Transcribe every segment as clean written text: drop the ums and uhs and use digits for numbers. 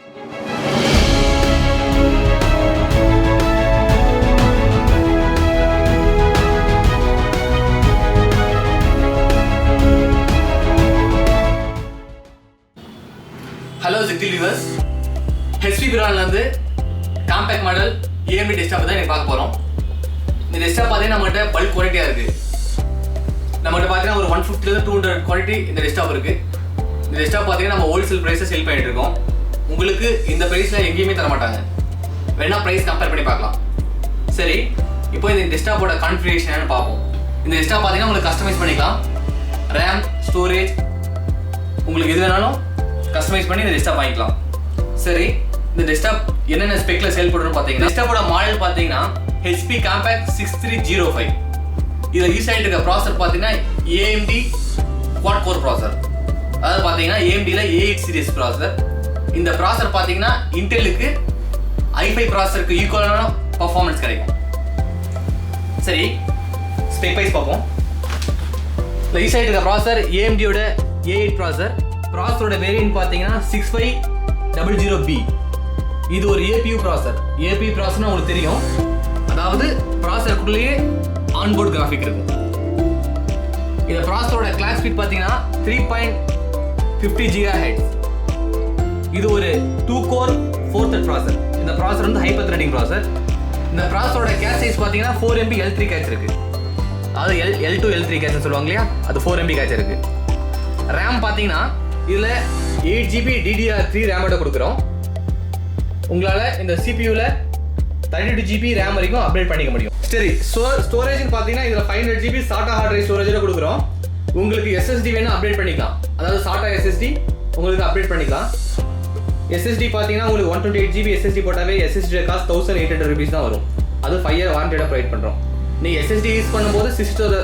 Hello Zigtil viewers, HP brandலேருந்து Compaq model AMD desktop தான் பார்க்க போகிறோம். இந்த டெஸ்க்டாப் பார்த்தீங்கன்னா நம்மகிட்ட பல்க் குவாலிட்டியாக இருக்குது. நம்மகிட்ட பார்த்தீங்கன்னா ஒரு 150 to 200 குவாலிட்டி இந்த டெஸ்க்டாப் இருக்குது. இந்த டெஸ்க்டாப் பார்த்தீங்கன்னா நம்ம ஹோல்சேல் ப்ரைஸை செல் பண்ணிட்டு இருக்கோம். உங்களுக்கு இந்த ப்ரைஸில் எங்கேயுமே தர மாட்டாங்க. வேணா ப்ரைஸ் கம்பேர் பண்ணி பார்க்கலாம். சரி, இப்போ இந்த டெஸ்க்டாப்போட கான்ஃபிகரேஷன் பார்ப்போம். இந்த டெஸ்க்டாப் பார்த்தீங்கன்னா உங்களுக்கு கஸ்டமைஸ் பண்ணிக்கலாம். ரேம், ஸ்டோரேஜ் உங்களுக்கு எது வேணாலும் கஸ்டமைஸ் பண்ணி இந்த டெஸ்க்டாப் வாங்கிக்கலாம். சரி, இந்த டெஸ்க்டாப் என்னென்ன ஸ்பெக்ல செயல்படுறோம்னு பார்த்தீங்கன்னா, டெஸ்க்டாப்போட மாடல் பார்த்தீங்கன்னா HP Compaq 6305. இதில் யூஸ் ஆகிட்டு இருக்க ப்ராசர் பார்த்தீங்கன்னா AMD quad core ப்ராசர். அதாவது பார்த்தீங்கன்னா AMDல A8 சீரிஸ் ப்ராசர். இந்த ப்ராசர் பார்த்தீங்கன்னா இன்டெலுக்கு i5 ப்ராசருக்கு ஈக்குவலான பர்ஃபார்மன்ஸ் கிடைக்கும். சரி, ஸ்டெப் வைஸ் பார்ப்போம். யூஸ் ஆகிட்டு இருக்க ப்ராசர் AMDயோட A8 ப்ராசர். ப்ராசரோட வேரியன்ட் பார்த்தீங்கன்னா 6500B. இது ஒரு APU ப்ராசர். APU ப்ராசர்னா உங்களுக்கு தெரியும், அதாவது ப்ராசருக்குள்ளேயே ஆன்போர்ட் கிராஃபிக் இருக்கும். இந்த ப்ராசரோட கிளாக் ஸ்பீட் பார்த்தீங்கன்னா 3.50 GHz. இது ஒரு 2 கோர் 4 thread ப்ராசர். இந்த ப்ராசர் வந்து ஹைப்பர் த்ரெடிங் ப்ராசர். இந்த ப்ராசரோட கேஷ் சைஸ் பார்த்தீங்கன்னா 4MB L3 கேஷ் இருக்கு. அதாவது L2 L3 கேஷ் சொல்லுவாங்க இல்லையா, அது 4MB கேஷ் இருக்கு. ரேம் பார்த்தீங்கன்னா இதில் 8GB DDR3 ரேமோட கொடுக்குறோம். உங்களால் இந்த CPUவில் 32GB ரேம் வரைக்கும் அப்டேட் பண்ணிக்க முடியும். சரி, ஸ்டோரேஜ்னு பார்த்தீங்கன்னா இதில் 500GB SATA ஹார்ட் டிரைவ் ஸ்டோரேஜோட கொடுக்குறோம். உங்களுக்கு SSD வேணால் அப்டேட் பண்ணிக்கலாம். அதாவது SATA SSD உங்களுக்கு அப்டேட் பண்ணிக்கலாம். SSD பார்த்தீங்கன்னா உங்களுக்கு 128GB SSD போட்டாவே SSD காஸ்ட் 1800 rupees தான் வரும். அது 5 year வாரண்டியோட ப்ரொவைட் பண்ணுறோம். நீங்கள் SSD யூஸ் பண்ணும்போது சிஸ்டத்தோட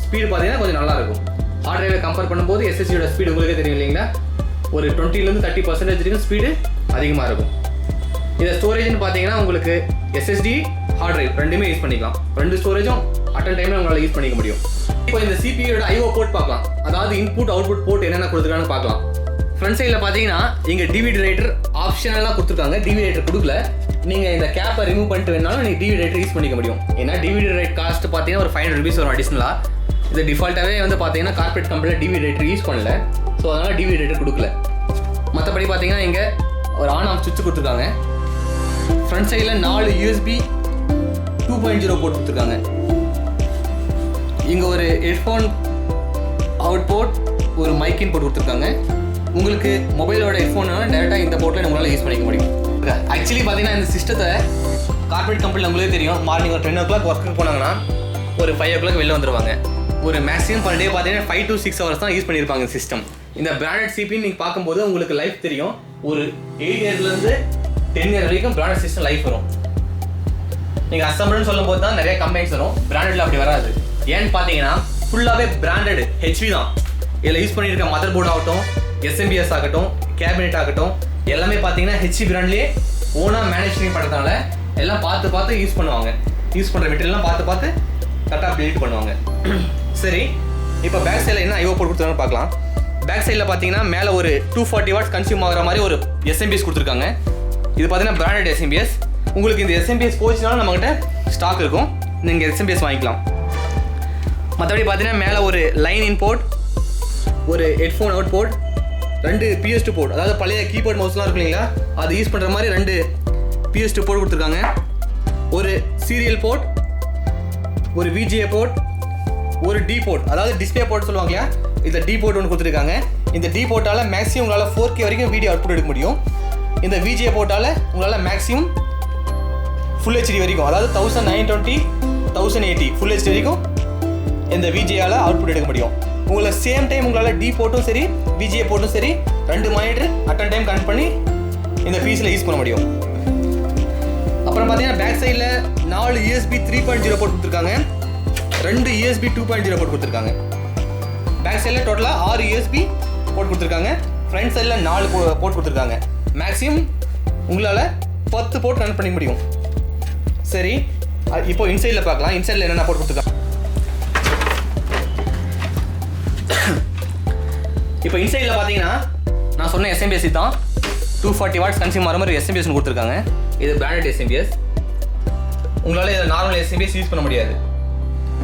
ஸ்பீடு பார்த்தீங்கன்னா கொஞ்சம் நல்லாயிருக்கும். ஹார்ட் டிரைவை கம்பேர் பண்ணும்போது SSDயோட ஸ்பீடு உங்களுக்கே தெரியும் இல்லைங்களா, ஒரு 20% 30% வரைக்கும் ஸ்பீடு அதிகமாக இருக்கும். இதை ஸ்டோரேஜ்னு பார்த்தீங்கன்னா உங்களுக்கு SSD ஹார்ட் டிரைவ் ரெண்டுமே யூஸ் பண்ணிக்கலாம். ரெண்டு ஸ்டோரேஜும் அட்டன் டைமில் உங்களால் யூஸ் பண்ணிக்க முடியும். இப்போ இந்த CPUயோட IO போர்ட் பார்க்கலாம். அதாவது இன்புட் அவுட்புட் போர்ட் என்னென்ன கொடுத்துருக்கான்னு பார்க்கலாம். ஃப்ரண்ட் சைடில் பார்த்தீங்கன்னா இங்கே DVD ரைட்டர் ஆப்ஷனலாக கொடுத்துருக்காங்க. DVD ரைட்டர் கொடுக்கல, நீங்கள் இந்த கேப்பை ரிமூவ் பண்ணிட்டு வேணாலும் நீங்கள் DVD ரைட்டர் யூஸ் பண்ணிக்க முடியும். ஏன்னா DVD ரைட் காஸ்ட் பார்த்தீங்கன்னா ஒரு 500 rupees வரும் அடிஷ்னலாக. இது டிஃபால்ட்டாகவே வந்து பார்த்தீங்கன்னா கார்பரேட் கம்பெனியில் DVD ரைட்டர் யூஸ் பண்ணல, ஸோ அதனால் DVD ரைட்டர் கொடுக்கல. மற்றபடி பார்த்தீங்கன்னா இங்கே ஒரு ஆன் ஆஃப் சுவிட்ச் கொடுத்துருக்காங்க. ஃப்ரண்ட் சைடில் 4 USB 2.0 போர்ட் கொடுத்துருக்காங்க. இங்கே ஒரு ஹெட்ஃபோன் அவுட் போர்ட், ஒரு மைக் இன் போர்ட் கொடுத்துருக்காங்க. உங்களுக்கு மொபைலோட ஹெட்ஃபோன்னா டேரெக்டாக இந்த போர்ட்டில் உங்களால் யூஸ் பண்ணிக்க முடியும். ஆக்சுவலி பார்த்தீங்கன்னா இந்த சிஸ்டத்தை கார்பரேட் கம்பெனியில் உங்களுக்கு தெரியும், மார்னிங் ஒரு 10 o'clock ஒர்க்கு போனாங்கன்னா ஒரு 5 o'clock வெளில வந்துடுவாங்க. ஒரு மேக்ஸிமம் பர் டே பார்த்தீங்கன்னா 5 to 6 hours தான் யூஸ் பண்ணியிருப்பாங்க சிஸ்டம். இந்த பிராண்டட் சிபின்னு நீங்கள் பார்க்கும்போது உங்களுக்கு லைஃப் தெரியும். ஒரு 8 yearsலேருந்து 10 years வரைக்கும் பிராண்டட் சிஸ்டம் லைஃப் வரும். நீங்கள் அசம்பிள்னு சொல்லும் போது தான் நிறைய கம்பெனிஸ் வரும். பிராண்டடில் அப்படி வராது. ஏன்னு பார்த்தீங்கன்னா ஃபுல்லாகவே பிராண்டட் HP தான். இதில் யூஸ் பண்ணியிருக்க மதர் போர்டு ஆகட்டும், SMBS ஆகட்டும், கேபினெட் ஆகட்டும், எல்லாமே பார்த்தீங்கன்னா HP பிராண்ட்லேயே ஓனாக மேனேஜ்மெண்ட் பண்ணுறதுனால எல்லாம் பார்த்து யூஸ் பண்ணுவாங்க. யூஸ் பண்ணுற மெட்டீரியல்லாம் பார்த்து கரெக்டாக பில்ட் பண்ணுவாங்க. சரி, இப்போ பேக் சைடில் என்ன IO போர்ட் கொடுத்துருக்காங்கன்னு பார்க்கலாம். பேக் சைடில் பார்த்தீங்கன்னா மேலே ஒரு 240 watts கன்சியூம் ஆகிற மாதிரி ஒரு SMBS கொடுத்துருக்காங்க. இது பார்த்தீங்கன்னா பிராண்டட் SMBS. உங்களுக்கு இந்த SMBS போச்சுனாலும் நம்மகிட்ட ஸ்டாக் இருக்கும், நீங்கள் SMBS வாங்கிக்கலாம். மற்றபடி பார்த்தீங்கன்னா மேலே ஒரு லைன் இன் போர்ட், ஒரு headphone out port, 2 PS2 port, அதாவது பழைய கீபோர்ட் மவுஸ்லாம் இருக்கு இல்லைங்களா, அது யூஸ் பண்ணுற மாதிரி 2 PS2 போர்ட் கொடுத்துருக்காங்க. ஒரு சீரியல் போர்ட், ஒரு VGA போர்ட், ஒரு D போர்ட், அதாவது டிஸ்பிளே போர்ட் சொல்லுவாங்க இல்லையா, இந்த D போர்ட் ஒன்று கொடுத்துருக்காங்க. இந்த D போர்ட்டால் மேக்ஸிமம் உங்களால் 4K வரைக்கும் வீடியோ அவுட்புட் எடுக்க முடியும். இந்த VGA போர்ட்டால் உங்களால் மேக்ஸிமம் ஃபுல் HD வரைக்கும், அதாவது 1920 1080 ஃபுல் HD வரைக்கும் இந்த VGAவில் அவுட்புட் எடுக்க முடியும். உங்களை சேம் டைம் உங்களால் D போர்ட்டும் சரி VGA போர்ட்டும் சரி 2 மானிட்டர் அட்டன் டைம் கனெக்ட் பண்ணி இந்த பீஸில் யூஸ் பண்ண முடியும். அப்புறம் பார்த்தீங்கன்னா பேக் சைடில் 4 USB 3.0 போர்ட் கொடுத்துருக்காங்க, 2 USB 2.0 போர்ட் கொடுத்துருக்காங்க. பேக் சைடில் டோட்டலாக 6 USB போர்ட் கொடுத்துருக்காங்க. ஃப்ரண்ட் சைடில் 4 போர்ட் கொடுத்துருக்காங்க. மேக்ஸிமம் உங்களால் 10 போர்ட் கனெக்ட் பண்ணிக்க முடியும். சரி, இப்போ இன்சைடில் பார்க்கலாம். இன்சைடில் என்னென்ன போர்ட் கொடுத்துருக்காங்க. இப்போ இன்சைடில் பார்த்தீங்கன்னா நான் சொன்ன SMBS தான். 240 வாட்ஸ் கன்சியூம் ஆகிற மாதிரி எஸ்எம்பிஎஸ் கொடுத்துருக்காங்க. இது பிராண்டட் எஸ்எம்பிஎஸ். உங்களால் இதில் நார்மல் எஸ்எம்பிஎஸ் யூஸ் பண்ண முடியாது,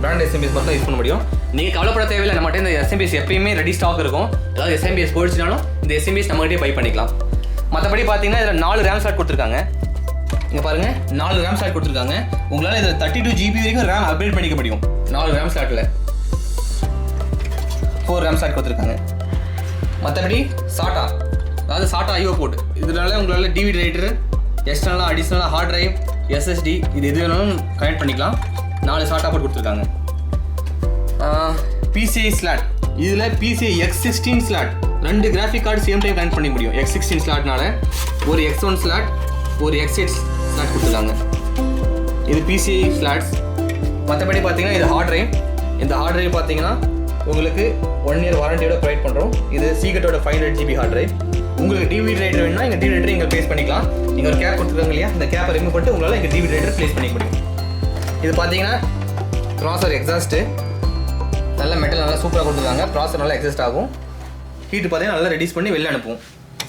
பிராண்டட் எஸ்எம்பிஎஸ் மட்டும் யூஸ் பண்ண முடியும். நீங்கள் கவலைப்பட தேவையில்லை, நம்மகிட்ட இந்த எஸ்எம்பிஎஸ் எப்பயுமே ரெடி ஸ்டாக் இருக்கும். ஏதாவது எஸ்எம்பிஎஸ் போயிடுச்சுனாலும் இந்த எஸ்எம்பிஎஸ் நம்மகிட்டே பை பண்ணிக்கலாம். மற்றபடி பார்த்தீங்கன்னா இதில் 4 ரேம் ஸ்லாட் கொடுத்துருக்காங்க. இங்கே பாருங்கள், 4 ரேம் ஸ்லாட் கொடுத்துருக்காங்க. உங்களால் இதில் 32 GB வரைக்கும் ரேம் அப்கிரேட் பண்ணிக்க முடியும். 4 ரேம் ஸ்லாட்டில் 4 ரேம் ஸ்லாட் கொடுத்துருக்காங்க. மற்றபடி சாட்டா, அதாவது சாட்டா ஐஓ போர்ட், இதனால உங்களால் டிவிடி ரைட்டர், எக்ஸ்டர்னலாக அடிஷ்னலாக ஹார்ட் டிரைவ், எஸ்எஸ்டி இது எது வேணாலும் கனெக்ட் பண்ணிக்கலாம். 4 சாட்டா போர்ட் கொடுத்துருக்காங்க. PCI ஸ்லாட், இதில் PCI X16 slot, 2 graphic card same time connect பண்ணி முடியும். X16 ஸ்லாட்னால ஒரு X1 ஸ்லாட், ஒரு X8 ஸ்லாட் கொடுத்துருக்காங்க. இது PCI ஸ்லாட்ஸ். மற்றபடி பார்த்தீங்கன்னா இது ஹார்ட் டிரைவ். இந்த ஹார்ட் டிரைவ் பார்த்தீங்கன்னா உங்களுக்கு 1 இயர் வாரண்டியோட ப்ரொவைட் பண்ணுறோம். இது சீக்ரெட்டோட 500 GB ஹார்ட் டிரைவ். உங்களுக்கு டிவிடி ரைட்டர் வேணும்னா எங்கள் டிவிடி ரைட்டர் இங்கே ப்ளேஸ் பண்ணிக்கலாம். நீங்கள் ஒரு கேப் கொடுத்துருக்காங்க இல்லையா, இந்த கேப்பை ரிமூவ் பண்ணிட்டு உங்களால் எங்கள் டிவிடி ரைட்டர் ப்ளேஸ் பண்ணிக்க முடியும். இது பார்த்தீங்கன்னா ப்ராசர் எக்ஸாஸ்ட்டு, நல்ல மெட்டல் நல்லா சூப்பராக கொடுத்துருக்காங்க. ப்ராசர் நல்லா எக்ஸாஸ்ட் ஆகும். ஹீட்டு பார்த்தீங்கன்னா நல்லா ரெடியூஸ் பண்ணி வெளில அனுப்பும்.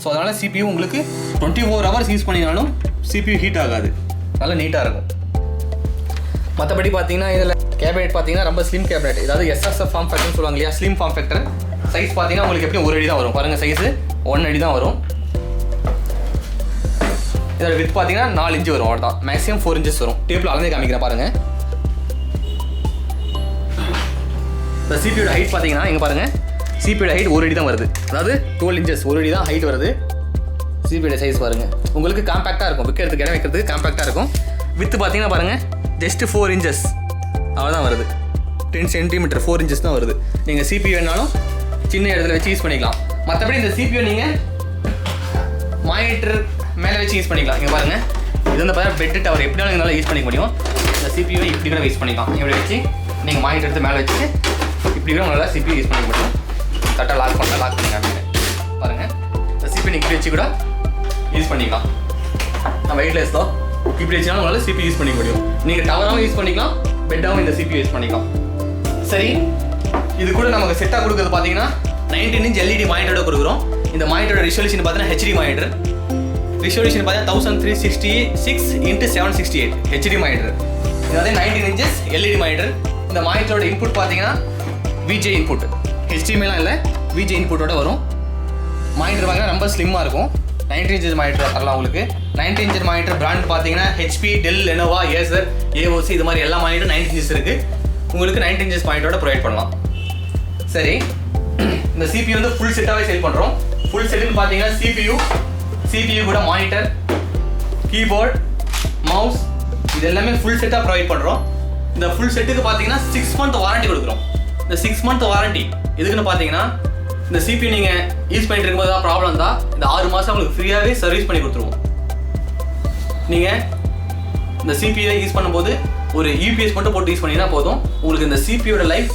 ஸோ அதனால் CPU உங்களுக்கு 24 hours யூஸ் பண்ணினாலும் CPU ஹீட் ஆகாது, நல்லா நீட்டாக இருக்கும். மற்றபடி பார்த்தீங்கன்னா இதில் கேபினெட் பார்த்தீங்கன்னா ரொம்ப ஸ்லிம் கேபினெட், அதாவது SSF ஃபார்ம் ஃபேக்டர்னு சொல்லுவாங்க இல்லையா, ஸ்லிம் ஃபார்ம் ஃபேக்டர். சைஸ் பார்த்தீங்கன்னா உங்களுக்கு எப்படியும் 1 அடி தான் வரும். பாருங்கள், சைஸு 1 அடி தான் வரும். இதோட வித் பார்த்தீங்கன்னா 4 இன்ச்சு வரும், அவ்வளோதான். மேக்ஸிமம் 4 inches வரும். டேபிள் அளந்தே காமிக்கிறேன் பாருங்கள். இந்த சிபியோட ஹைட் பார்த்தீங்கன்னா இங்கே பாருங்கள், சிபியோட ஹைட் 1 அடி தான் வருது, அதாவது 12 inches 1 அடி தான் ஹைட் வருது. சிபியோட சைஸ் பாருங்கள், உங்களுக்கு காம்பேக்டாக இருக்கும், வைக்கிறதுக்கு இடம் வைக்கிறதுக்கு காம்பேக்டாக இருக்கும். வித்து பார்த்தீங்கன்னா பாருங்கள், ஜஸ்ட் 4 inches அவ்வளோதான் வருது. 10 centimeter 4 inches தான் வருது. நீங்கள் CPU வேணாலும் சின்ன இடத்துல வச்சு யூஸ் பண்ணிக்கலாம். மற்றபடி இந்த CPU நீங்கள் மானிட்டர் மேலே வச்சு யூஸ் பண்ணிக்கலாம். இங்கே பாருங்கள், இது வந்து பார்த்தா பெட் டவர் எப்படினாலும் எங்களால் யூஸ் பண்ணிக்க முடியும். இந்த CPU இப்படி கூட யூஸ் பண்ணிக்கலாம். இப்படி வச்சு நீங்கள் மானிட்டர் எடுத்து மேலே வச்சு இப்படி கூட உங்களால் CPU யூஸ் பண்ணிக்க முடியும். கரெக்டாக லாக் பண்ணிக்காம பாருங்கள், இந்த CPU இப்படி வச்சு கூட யூஸ் பண்ணிக்கலாம். நான் வெயிட்லெஸ் தான், இப்படி வச்சுனாலும் உங்களால் CPU யூஸ் பண்ணிக்க முடியும். நீங்கள் டவராகவும் யூஸ் பண்ணிக்கலாம், பெட்டாகவும் இந்த CPU யூஸ் பண்ணிக்கலாம். சரி, இது கூட நமக்கு செட்டாக கொடுக்குறது பார்த்தீங்கன்னா 19 inch LED மானிட்டரோட கொடுக்குறோம். இந்த மானிட்டரோட ரிசொல்யூஷன் பார்த்தீங்கன்னா HD மானிட்டர். ரிசொல்யூஷன் பார்த்தீங்கன்னா 1366x768 HD மானிட்டர். இது வந்து 19 inches LED மானிட்டர். இந்த மானிட்டரோட இன்புட் பார்த்தீங்கன்னா VGA இன்புட், HDMI இல்லை, VGA இன்புட்டோட வரும். மானிட்டர் பார்த்தீங்கன்னா ரொம்ப ஸ்லிம்மாக இருக்கும். 19 inches மானிட்டர் தரலாம் உங்களுக்கு. 19 inch மானிட்டர் பிராண்ட் பார்த்தீங்கன்னா HP, Dell, Lenovo, Acer, AOC இது மாதிரி எல்லா மானிட்டரும் 19 inches இருக்குது. உங்களுக்கு 19 inches மானிட்டரோட ப்ரொவைட் பண்ணலாம். சரி, இந்த CPU வந்து ஃபுல் செட்டாகவே சேல் பண்ணுறோம். ஃபுல் செட்டுன்னு பார்த்தீங்கன்னா CPU கூட மானிட்டர், கீபோர்ட், மவுஸ் இது எல்லாமே ஃபுல் செட்டாக ப்ரொவைட் பண்ணுறோம். இந்த ஃபுல் செட்டுக்கு பார்த்தீங்கன்னா 6 month வாரண்டி கொடுக்குறோம். இந்த 6 month வாரண்டி எதுக்குன்னு பார்த்தீங்கன்னா, இந்த CPU நீங்கள் யூஸ் பண்ணிட்டு இருக்கும்போது தான் ப்ராப்ளம் தான், இந்த 6 மாதம் உங்களுக்கு ஃப்ரீயாகவே சர்வீஸ் பண்ணி கொடுத்துருவோம். நீங்கள் இந்த CPU யூஸ் பண்ணும்போது ஒரு UPS மட்டும் போட்டு யூஸ் பண்ணிங்கன்னா போதும். உங்களுக்கு இந்த CPயோட லைஃப்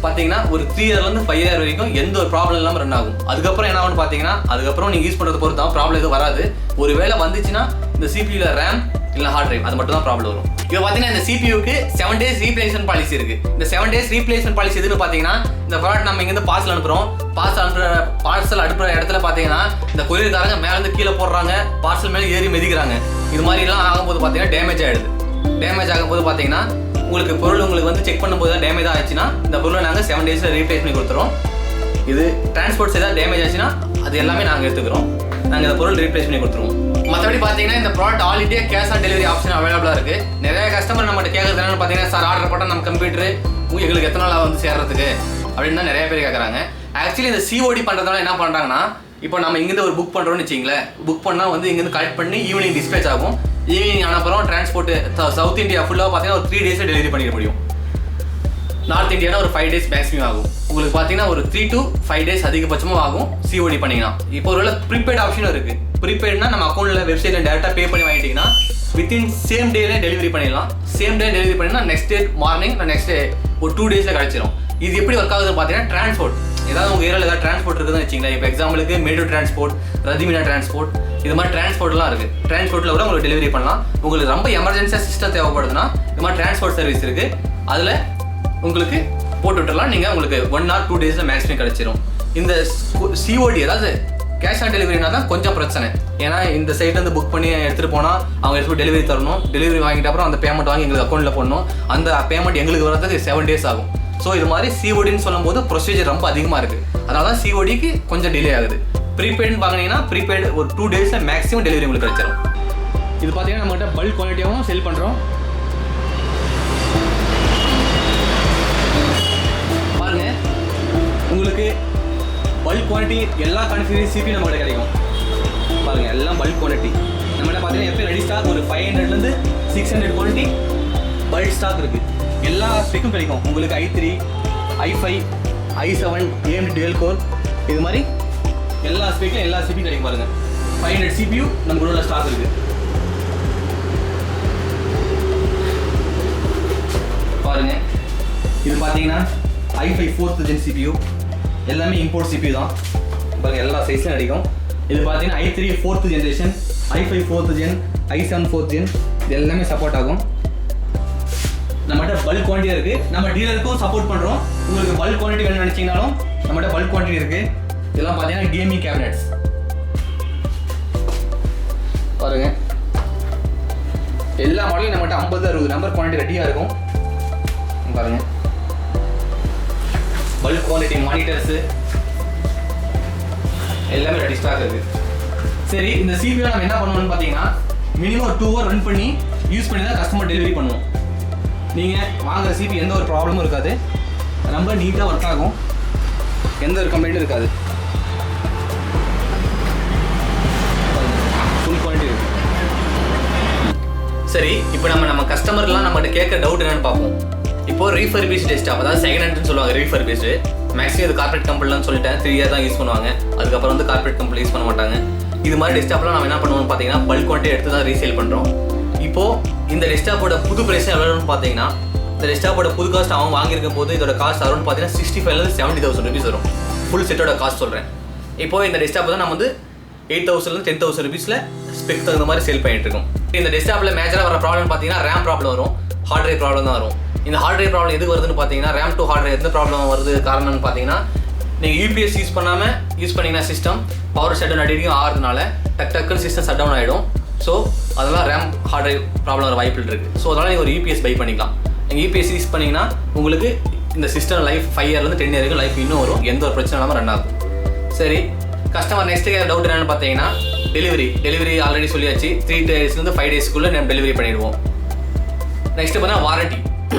பார்த்தீங்கன்னா ஒரு 3 yearலேருந்து 5 year வரைக்கும் எந்த ஒரு ப்ராப்ளம் இல்லாமல் ரன் ஆகும். அதுக்கப்புறம் என்ன ஆகும்னு பார்த்தீங்கன்னா, அதுக்கப்புறம் நீங்கள் யூஸ் பண்ணுறது பொறுத்து தான் ப்ராப்ளம் எதுவும் வராது. ஒரு வேளை வந்துச்சுன்னா இந்த CPயில் RAM இல்லை ஹார்ட் டிரைவ் அது மட்டும் தான் ப்ராப்ளம் வரும். இப்போ பார்த்தீங்கன்னா இந்த CPUக்கு 7 days ரீப்ளேஸ்மெண்ட் பாலிசி இருக்குது. இந்த 7 days ரீப்ளேஸ்மெண்ட் பாலிசி எதுன்னு பார்த்தீங்கன்னா, இந்த ப்ராடக்ட் நம்ம இங்கேருந்து பார்சல் அனுப்புகிறோம். பார்சல் அனுப்புகிற இடத்துல பார்த்தீங்கன்னா இந்த கொரியர்காரங்க மேலேருந்து கீழே போடுறாங்க, பார்சல் மேலே ஏறி மிதிக்கிறாங்க. இது மாதிரிலாம் ஆகும்போது பார்த்தீங்கன்னா டேமேஜ் ஆகிடுது. டேமேஜ் ஆகும்போது பார்த்தீங்கன்னா உங்களுக்கு பொருள் உங்களுக்கு வந்து செக் பண்ணும்போது தான் டேமேஜ் ஆச்சுன்னா இந்த பொருளை நாங்கள் 7 days ரீப்ளேஸ் பண்ணி கொடுத்துறோம். இது டிரான்ஸ்போர்ட்ஸ் ஏதாவது டேமேஜ் ஆச்சுன்னா அது எல்லாமே நாங்கள் எடுத்துக்கிறோம். நாங்கள் இந்த பொருள் ரீப்ளேஸ் பண்ணி கொடுத்துருவோம். மற்றபடி பார்த்தீங்கன்னா இந்த product all India cash on delivery option அவைலபிளாக இருக்குது. நிறைய கஸ்டமர் நம்மகிட்ட கேட்குறது என்னன்னு பார்த்தீங்கன்னா, சார் ஆர்டர் போட்டால் நம்ம கம்ப்யூட்டர் எங்களுக்கு எத்தனை நாள் வந்து சேர்றதுக்கு அப்படின்னு தான் நிறைய பேர் கேட்குறாங்க. ஆக்சுவலி இந்த COD பண்ணுறதுனால என்ன பண்ணுறாங்கன்னா, இப்போ நம்ம இங்கேருந்து ஒரு புக் பண்ணுறோம்னு வச்சிங்களேன், புக் பண்ணால் வந்து இங்கேருந்து கலெக்ட் பண்ணி ஈவினிங் டிஸ்பேச் ஆகும். ஈவினிங் அனுப்புகிறோம். டிரான்ஸ்போர்ட் சவுத் இந்தியா ஃபுல்லாக பார்த்தீங்கன்னா ஒரு 3 days டெலிவரி பண்ணிட முடியும். நார்த் இந்தியாவில் ஒரு 5 days மேக்ஸிமம் ஆகும். உங்களுக்கு பார்த்தீங்கன்னா ஒரு 3 to 5 days அதிகபட்சமாக ஆகும் COD பண்ணிங்கன்னா. இப்போ ஒரு ப்ரீபெய்ட் ஆப்ஷனும் இருக்குது. ப்ரீபெய்ட்னா நம்ம அக்கௌண்ட்டில் வெப்சைட்டில் டேரெக்டாக பே பண்ணி வாங்கிட்டீங்கன்னா வித்தின் சேம் டேலே டெலிவரி பண்ணிடலாம். சேம் டே டெலிவரி பண்ணினா next day morning next day ஒரு 2 days கிடச்சிரும். இது எப்படி ஒர்க் ஆகுதுன்னு பார்த்தீங்கன்னா, டிரான்ஸ்போர்ட் ஏதாவது உங்கள் ஏரியாவில் ஏதாவது டிரான்ஸ்போர்ட் இருக்குதுன்னு வச்சிங்களேன். இப்போ எக்ஸாம்பிளுக்கு மேடூர் டிரான்ஸ்போர்ட், ரதிமினா டிரான்ஸ்போர்ட் இது மாதிரி டிரான்ஸ்போர்ட்லாம் இருக்குது. டிரான்ஸ்போர்ட்டில் கூட உங்களுக்கு டெலிவரி பண்ணலாம். உங்களுக்கு ரொம்ப எமர்ஜென்சியாக சிஸ்டம் தேவைப்படுதுன்னா இது மாதிரி டிரான்ஸ்போர்ட் சர்வீஸ் இருக்குது. அதில் உங்களுக்கு போட்டு விட்டுலாம். நீங்கள் உங்களுக்கு 1 or 2 days மேக்ஸிமம் கிடச்சிரும். இந்த COD அதாவது கேஷ் ஆன் டெலிவரினா தான் கொஞ்சம் பிரச்சனை. ஏன்னா இந்த சைட்லேருந்து புக் பண்ணி எடுத்துகிட்டு போனால் அவங்க எடுத்து டெலிவரி தரணும். டெலிவரி வாங்கிட்ட அப்புறம் அந்த பேமெண்ட் வாங்கி எங்களுக்கு அக்கௌண்ட்டில் போடணும். அந்த பேமெண்ட் எங்களுக்கு வரதுக்கு 7 days ஆகும். ஸோ இது மாதிரி சிஓடின்னு சொல்லும்போது ப்ரொசீஜர் ரொம்ப அதிகமாக இருக்குது. அதனால தான் சிஓடிக்கு கொஞ்சம் டிலே ஆகுது. ப்ரீபெய்டுன்னு வாங்கினீங்கன்னா ப்ரீபெய்டு ஒரு 2 days மேக்ஸிமம் டெலிவரி உங்களுக்கு கிடைச்சிடும். இது பார்த்தீங்கன்னா நம்மகிட்ட பல்க் குவாலிட்டியாகவும் செல் பண்ணுறோம். பாருங்க, உங்களுக்கு பல்க் குவாலிட்டி எல்லா கான்ஃபிகரேஷன் சிபி நம்மகிட்ட கிடைக்கும். பாருங்க, எல்லாம் பல்க் குவாலிட்டி நம்மகிட்ட பார்த்தீங்கன்னா எப்போ ரெடி ஸ்டாக் ஒரு 500 600 குவாலிட்டி பல்க் ஸ்டாக் இருக்குது. எல்லா ஸ்பெக்கும் கிடைக்கும் உங்களுக்கு. i3, i5, i7, AMD dual core இது மாதிரி எல்லா ஸ்பெக்கும் எல்லா சிபி கிடைக்கும். பாருங்க, 500 CPU நம்ம கூட ஸ்டாக் இருக்குது. பாருங்க, இது பார்த்தீங்கன்னா i5 4th gen CPU எல்லாமே இம்போர்ட் CPU தான். பாருங்க, எல்லா சைஸ்லையும் கிடைக்கும். இது பார்த்தீங்கன்னா i3 4th generation, i5 4th gen, i7 4th gen இது எல்லாமே சப்போர்ட் ஆகும். நம்மகிட்ட பல்க் குவான்டிட்டி இருக்குது. நம்ம டீலருக்கும் சப்போர்ட் பண்ணுறோம். உங்களுக்கு பல்க் குவான்டிட்டி வேணும்னு நினச்சிங்கனாலும் நம்மகிட்ட பல்க் குவான்டிட்டி இருக்குது. இதெல்லாம் பார்த்தீங்கன்னா கேமிங் கேபினட்ஸ். பாருங்க, எல்லா மாடலும் நம்மகிட்ட 50-60 நம்பர் குவான்டிட்டி ரெடியாக இருக்கும். பாருங்க, பல்க் குவாலிட்டி மானிட்டர்ஸு எல்லாமே ரெடி ஸ்டாக் இருக்குது. சரி, இந்த சிபியை நம்ம என்ன பண்ணுவோம்னு பார்த்தீங்கன்னா மினிமம் 2 hour ரன் பண்ணி யூஸ் பண்ணி தான் கஸ்டமர் டெலிவரி பண்ணுவோம். நீங்கள் வாங்குகிற சிபி எந்த ஒரு ப்ராப்ளமும் இருக்காது. ரொம்ப நீட்டாக ஒர்க் ஆகும். எந்த ஒரு கம்ப்ளைண்ட்டும் இருக்காது. ஃபுல் குவாலிட்டி இருக்குது. சரி, இப்போ நம்ம கஸ்டமர்லாம் நம்மகிட்ட கேட்குற டவுட் என்னென்னு பார்ப்போம். இப்போது ரீஃபர்பிஷ்ட் டெஸ்க்டாப், அதாவது செகண்ட் ஹேண்ட்னு சொல்லுவாங்க ரீஃபர்பிஷ்டு. மேக்ஸிமம் இது கார்பரேட் கம்பெனிலாம் சொல்லிட்டேன் 3 years தான் யூஸ் பண்ணுவாங்க. அதுக்கப்புறம் வந்து கார்பரேட் கம்பெனி யூஸ் பண்ண மாட்டாங்க. இது மாதிரி டெஸ்க்டாப்லாம் நம்ம என்ன பண்ணுவோம்னு பார்த்தீங்கன்னா பல்க் குவான்டிட்டி எடுத்து தான் ரீசேல் பண்ணுறோம். இப்போது இந்த டெஸ்க்டாப்போட புது ப்ரைஸ் எவ்வளோன்னு பார்த்தீங்கன்னா, இந்த டெஸ்க்டாப்போட புது காஸ்ட் அவங்க வாங்கியிருக்கும் போது இதோட காஸ்ட் அரௌண்ட் பார்த்தீங்கன்னா 65,000 70,000 rupees வரும். ஃபுல் செட்டோட காஸ்ட் சொல்கிறேன். இப்போது இந்த டெஸ்க்டாப் தான் நம்ம வந்து 8,000 10,000 rupeesல ஸ்பெக் தகுந்த மாதிரி சேல் பண்ணிட்டு இருக்கோம். இந்த டெஸ்க்டாப்பில் மேஜராக வர ப்ராப்ளம் பார்த்தீங்கன்னா ரேம் ப்ராப்ளம் வரும், ஹார்ட் டிரைவ் ப்ராப்ளம் தான் வரும். இந்த ஹார்ட் டிரைவ் ப்ராப்ளம் எதுக்கு வருதுன்னு பார்த்தீங்கன்னா, ரேம் டு ஹார்ட் டிரைவ் எந்த ப்ராப்ளம் வருது காரணம்னு பார்த்தீங்கன்னா, நீங்கள் யூபிஎஸ் யூஸ் பண்ணாமல் யூஸ் பண்ணிங்கன்னா சிஸ்டம் பவர் ஷட் டவுன் அடிக்கும் ஆகிறதுனால டக்குன்னு சிஸ்டம் ஷட் டவுன் ஆகிடும். ஸோ அதெல்லாம் ரேம் ஹார்ட் டிரைவ் ப்ராப்ளம் வர வாய்ப்பு இருக்குது. ஸோ அதனால் நீங்கள் ஒரு யூபிஎஸ் பை பண்ணிக்கலாம். நீங்கள் யூபிஎஸ் யூஸ் பண்ணிங்கன்னா உங்களுக்கு இந்த system life 5 years 10 years life இன்னும் வரும். எந்த ஒரு பிரச்சனை இல்லாமல் ரன் ஆகும். சரி, கஸ்டமர் நெக்ஸ்ட்டு டவுட் என்னென்னு பார்த்தீங்கன்னா டெலிவரி ஆல்ரெடி சொல்லியாச்சு. 3 days 5 days நம்ம டெலிவரி பண்ணிடுவோம். நெக்ஸ்ட்டு பார்த்தீங்கன்னா வாரண்டி.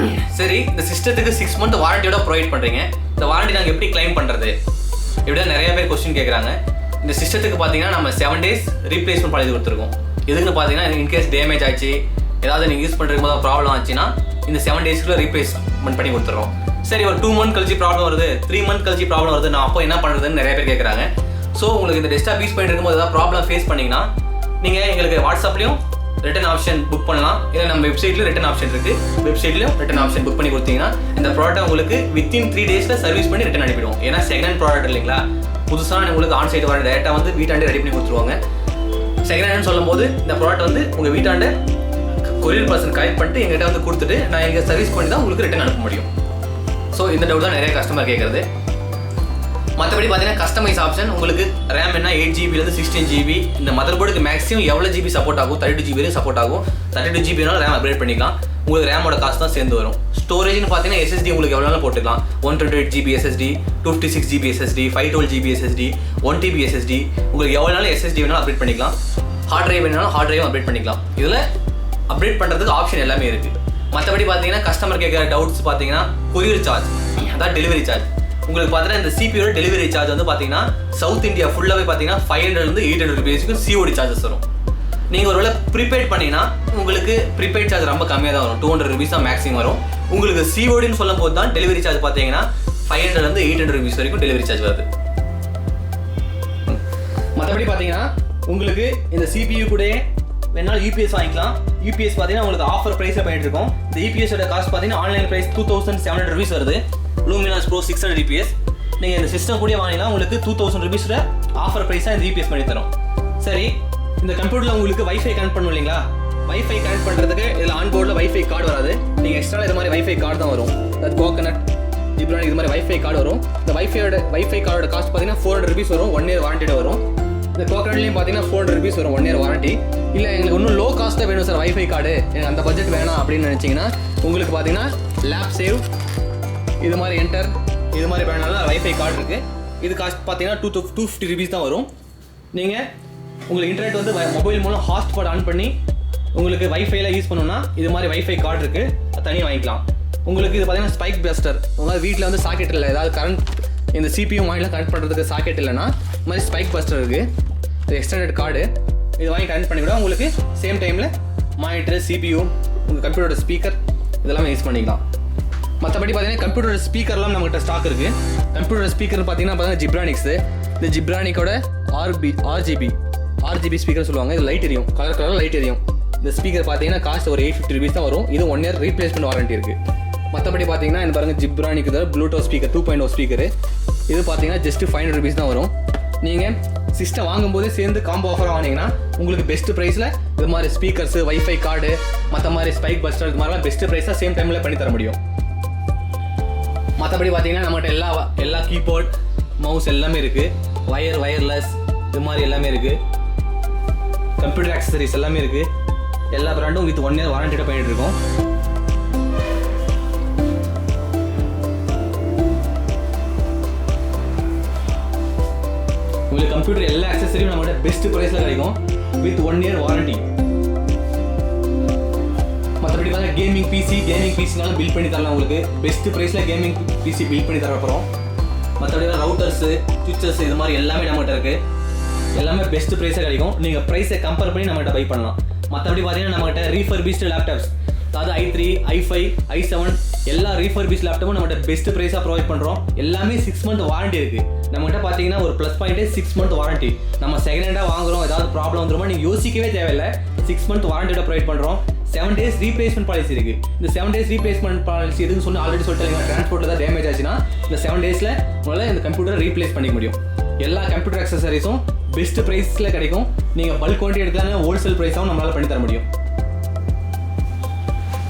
சரி, இந்த சிஸ்டத்துக்கு 6 month வாரண்டியோட ப்ரொவைட் பண்ணுறீங்க. இந்த வாரண்டி நாங்கள் எப்படி கிளைம் பண்ணுறது? இப்படி நிறைய பேர் கொஸ்டின் கேட்குறாங்க. இந்த சிஸ்டத்துக்கு பார்த்தீங்கன்னா நம்ம 7 days ரீப்ளேஸ்மெண்ட் பாலிசி கொடுத்துருக்கோம். எதுக்குன்னு பார்த்தீங்கன்னா, இன்கேஸ் டேமேஜ் ஆச்சு, ஏதாவது நீங்கள் யூஸ் பண்ணுறதுக்கு போது ப்ராப்ளம் ஆச்சுன்னா இந்த 7 daysக்குள்ள ரீப்ளேஸ்மெண்ட் பண்ணி கொடுத்துறோம். சரி, ஒரு 2 month கழிச்சு ப்ராப்ளம் வருது, 3 month கழிச்சு ப்ராப்ளம் வருது, நான் அப்போ என்ன பண்ணுறதுன்னு நிறைய பேர் கேட்குறாங்க. ஸோ உங்களுக்கு இந்த டெஸ்க்டாப் யூஸ் பண்ணிட்டு இருக்கும்போது ஏதாவது ப்ராப்ளம் ஃபேஸ் பண்ணிங்கன்னா நீங்கள் எங்களுக்கு வாட்ஸ்அப்லேயும் ரிட்டன் ஆப்ஷன் புக் பண்ணலாம். இல்லை நம்ம வெப்சைட்லேயும் ரிட்டன் ஆப்ஷன் இருக்குது. வெப்சைட்லேயும் ரிட்டன் ஆப்ஷன் புக் பண்ணி கொடுத்தீங்கன்னா இந்த ப்ராடக்ட் உங்களுக்கு வித்தின் 3 days சர்வீஸ் பண்ணி ரிட்டன் அனுப்பிடுவோம். ஏன்னா செகண்ட் ஹேண்ட் ப்ராடக்ட் இல்லைங்களா, புதுசாக உங்களுக்கு ஆன் சைட் வர டேட்டா வந்து வீட்டாண்டே ரெடி பண்ணி கொடுத்துருவாங்க. செகண்ட் ஹேண்ட்னு சொல்லும் போது இந்த ப்ராடக்ட் வந்து உங்கள் வீட்டாண்ட கொரியர் பர்சன் கலெக்ட் பண்ணிட்டு எங்கிட்ட வந்து கொடுத்துட்டு நான் எங்கள் சர்வீஸ் பண்ணி தான் உங்களுக்கு ரிட்டன் அனுப்ப முடியும். ஸோ இந்த டவுட் தான் நிறைய கஸ்டமர் கேட்குறது. மற்றபடி பார்த்தீங்கன்னா கஸ்டமைஸ் ஆப்ஷன் உங்களுக்கு ரேம் என்ன 8GB 16GB. இந்த மதர் போர்டுக்கு மேக்ஸிமம் எவ்வளோ ஜிபி சப்போர்ட் ஆகும்? 32GB வரையும் சப்போர்ட் ஆகும். 32GB ரேம் அப்கிரேட் பண்ணிக்கலாம். உங்களுக்கு ரேமோட காஸ்ட் தான் சேர்ந்து வரும். ஸ்டோரேஜ்னு பார்த்தீங்கன்னா SSD உங்களுக்கு எவ்வளோ போட்டுக்கலாம். 128GB SSD, 256GB SSD, 512GB SSD, 1TB SSD. உங்களுக்கு எவ்வளோ நாளும் SSD வேணாலும் அப்டேட் பண்ணிக்கலாம். ஹார்ட் டிரைவ் வேணாலும் ஹார்ட் டிரைவும் அப்டேட் பண்ணிக்கலாம். இதில் அப்டேட் பண்ணுறதுக்கு ஆப்ஷன் எல்லாமே இருக்குது. மற்றபடி பார்த்தீங்கன்னா கஸ்டமர் கேட்குற டவுட்ஸ் பார்த்தீங்கன்னா கொரியர் சார்ஜ், அதான் டெலிவரி சார்ஜ். உங்களுக்கு பார்த்தீங்கன்னா இந்த சிபியோட டெலிவரி சார்ஜ் வந்து பார்த்தீங்கன்னா சவுத் இந்தியா ஃபுல்லாகவே பார்த்தீங்கன்னா 500 800 rupees சிஓடி சார்ஜஸ் வரும். நீங்கள் ஒருவேளை ப்ரீபெய்ட் பண்ணிங்கன்னா உங்களுக்கு ப்ரீபெய்ட் சார்ஜ் ரொம்ப கம்மியாக தான் வரும். 200 rupees தான் மேக்ஸிமம் வரும். உங்களுக்கு சிஓடின்னு சொல்லும் போது தான் டெலிவரி சார்ஜ் பார்த்தீங்கன்னா 500 800 rupees வரைக்கும் டெலிவரி சார்ஜ் வருது. மற்றபடி பார்த்தீங்கன்னா உங்களுக்கு இந்த சிபியு கூட வேணாலும் யூபிஎஸ் வாங்கிக்கலாம். யூபிஎஸ் பார்த்தீங்கன்னா உங்களுக்கு ஆஃபர் ப்ரைஸில் பண்ணிட்டு இருக்கோம். இந்த யூபிஎஸோட காஸ்ட் பார்த்தீங்கன்னா ஆன்லைன் ப்ரைஸ் 2700 rupees வருது. Luminous bro 600 DPS. நீங்கள் இந்த சிஸ்டம் கூட வாங்கினா உங்களுக்கு 2000 rupees ஆஃபர் ப்ரைஸாக இந்த யூபிஎஸ் பண்ணி தரோம். சரி, இந்த கம்ப்யூட்டரில் உங்களுக்கு வைஃபை கனெக்ட் பண்ணணும் இல்லைங்களா? வைஃபை கனெக்ட் பண்ணுறதுக்கு இதில் ஆன்போர்டில் வைஃபை கார்டு வராது. நீங்கள் எக்ஸ்ட்ரா இது மாதிரி வைஃபை கார்டு தான் வரும். அது கோகனட் ஜிப்ரானிக் இது மாதிரி வைஃபை கார்டு வரும். இந்த வைஃபை கார்டோட காஸ்ட் பார்த்தீங்கன்னா 400 rupees வரும். 1 year வாரண்டியோட வரும். இந்த கோகனட்லேயும் பார்த்தீங்கன்னா 400 rupees வரும் 1 year வாரண்டி. இல்லை எங்களுக்கு இன்னும் லோ காஸ்ட்டாக வேணும் சார் வைஃபை கார்டு, எனக்கு அந்த பட்ஜெட் வேணாம் அப்படின்னு நினச்சிங்கன்னா உங்களுக்கு பார்த்தீங்கன்னா லேப் சேவ் இது மாதிரி என்டர் இது மாதிரி வேணாலும் வைஃபை கார்டு இருக்குது. இது காஸ்ட் பார்த்தீங்கன்னா 250 rupees தான் வரும். நீங்கள் உங்களுக்கு இன்டர்நெட் வந்து மொபைல் மூலம் ஹாட்ஸ்பாட் ஆன் பண்ணி உங்களுக்கு வைஃபைல யூஸ் பண்ணணும்னா இது மாதிரி வைஃபை கார்டு இருக்குது, அது தனியாக வாங்கிக்கலாம். உங்களுக்கு இது பார்த்தீங்கன்னா ஸ்பைக் பஸ்டர், உங்களால் வீட்டில் வந்து சாக்கெட் இல்லை, ஏதாவது கரண்ட் இந்த CPU மானிட்டர் கனெக்ட் பண்ணுறதுக்கு சாக்கெட் இல்லைன்னா இது மாதிரி ஸ்பைக் பஸ்டர் இருக்குது. இது எக்ஸ்டெண்டட் கார்டு, இது வாங்கி கனெக்ட் பண்ணிவிட உங்களுக்கு சேம் டைமில் மானிட்டர் CPU உங்கள் கம்ப்யூட்டரோட ஸ்பீக்கர் இதெல்லாம் யூஸ் பண்ணிக்கலாம். மற்றபடி பார்த்தீங்கன்னா கம்ப்யூட்டரோட ஸ்பீக்கர்லாம் நம்மகிட்ட ஸ்டாக் இருக்குது. கம்ப்யூட்டர் ஸ்பீக்கர் பார்த்தீங்கன்னா ஜிப்ரானிக்ஸு, இந்த ஜிப்ரானிக்கோட RGB ஸ்பீக்கர் சொல்லுவாங்க. இது லைட் எரியும், கலர் லைட் எரியும். இந்த ஸ்பீக்கர் பார்த்தீங்கன்னா காஸ்ட் ஒரு 850 rupees தான் வரும். இது 1 year ரீப்ளேஸ்மெண்ட் வாரண்டி இருக்குது. மற்றபடி பார்த்தீங்கன்னா இந்த பாருங்கள் ஜிப்ரானிக் ப்ளூடூத் ஸ்பீக்கர் 2.0 ஸ்பீக்கர், இது பார்த்தீங்கன்னா ஜஸ்ட் 500 rupees தான் வரும். நீங்கள் சிஸ்டம் வாங்கும்போதே சேர்ந்து காம்போ ஆஃபராக வாங்கினீங்கன்னா உங்களுக்கு பெஸ்ட் ப்ரைஸில் இது மாதிரி ஸ்பீக்கர்ஸு வைஃபை கார்டு மற்ற மாதிரி ஸ்பைக் பஸ்டர் இது மாதிரிலாம் பெஸ்ட் ப்ரைஸாக சேம் டைமில் பண்ணி தர முடியும். மற்றபடி பார்த்தீங்கன்னா நம்மகிட்ட எல்லா கீபோர்ட் மவுஸ் எல்லாமே இருக்குது, வயர்லெஸ் இது மாதிரி எல்லாமே இருக்குது, கம்ப்யூட்டர் ஆக்சசரிஸ் எல்லாமே இருக்குது. எல்லா பிராண்டும் வித் 1 year வாரண்டியோட பண்ணிட்டு இருக்கோம். உங்களுக்கு கம்ப்யூட்டர் எல்லா ஆக்சசரியும் நம்மகிட்ட பெஸ்ட் ப்ரைஸில் கிடைக்கும் வித் 1 year வாரண்டி. மற்றபடி பார்த்தா கேமிங் பிசினாலும் பில் பண்ணி தரலாம், உங்களுக்கு பெஸ்ட் ப்ரைஸில் கேமிங் பிசி பில் பண்ணி தர போகிறோம். மற்றபடி ரவுட்டர்ஸு சுவிச்சஸ் இது மாதிரி எல்லாமே நம்மகிட்ட இருக்குது, எல்லாமே பெஸ்ட் ப்ரைஸாக கிடைக்கும். நீங்கள் ப்ரைஸை கம்பேர் பண்ணி நம்மகிட்ட பை பண்ணலாம். மற்றபடி பார்த்தீங்கன்னா நம்மகிட்ட ரீஃபர்பிஷ்டு லேப்டாப்ஸ், அதாவது i3, i5, i7 எல்லா ரீஃபர்பிஷ்டு லேப்டாப்பும் நம்மகிட்ட பெஸ்ட் ப்ரைஸாக ப்ரொவைட் பண்ணுறோம். எல்லாமே 6 month வாரண்டி இருக்குது. நம்மகிட்ட பார்த்தீங்கன்னா ஒரு ப்ளஸ் பாயிண்ட்டே 6 month வாரண்டி. நம்ம செகண்ட் ஹேண்டாக வாங்குறோம், ஏதாவது ப்ராப்ளம் வந்துருமா நீங்கள் யோசிக்கவே தேவையில்லை, 6 month வாரண்டியோட ப்ரொவைட் பண்ணுறோம். 7 days ரீப்ளேஸ்மெண்ட் பாலிசி இருக்குது. இந்த 7 days ரீப்ளேஸ்மெண்ட் பாலிசி எதுன்னு சொல்லி ஆல்ரெடி சொல்லிட்டு டிரான்ஸ்போர்ட்டில் தான் டேமேஜ் ஆச்சுன்னா இந்த 7 daysல உங்களால் இந்த கம்ப்யூட்டரை ரீப்ளேஸ் பண்ணிக்க முடியும். எல்லா கம்ப்யூட்டர் அக்சசரிஸும் பெஸ்ட் ப்ரைஸில் கிடைக்கும். நீங்கள் பல்க் குவான்டிட்டி எடுக்கலாம், ஹோல்சேல் ப்ரைஸாகவும் நம்மளால் பண்ணி தர முடியும்.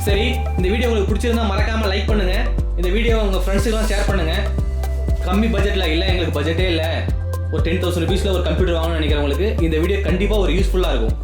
சரி, இந்த வீடியோ உங்களுக்கு பிடிச்சிருந்தா மறக்காமல் லைக் பண்ணுங்கள். இந்த வீடியோ உங்கள் ஃப்ரெண்ட்ஸுக்கெல்லாம் ஷேர் பண்ணுங்கள். கம்மி பட்ஜெட்டில் இல்லை, எங்களுக்கு பட்ஜெட்டே இல்லை, ஒரு 10,000 rupeesல ஒரு கம்ப்யூட்டர் வாங்கணும்னு நினைக்கிறவங்களுக்கு இந்த வீடியோ கண்டிப்பாக ஒரு யூஸ்ஃபுல்லாக இருக்கும்.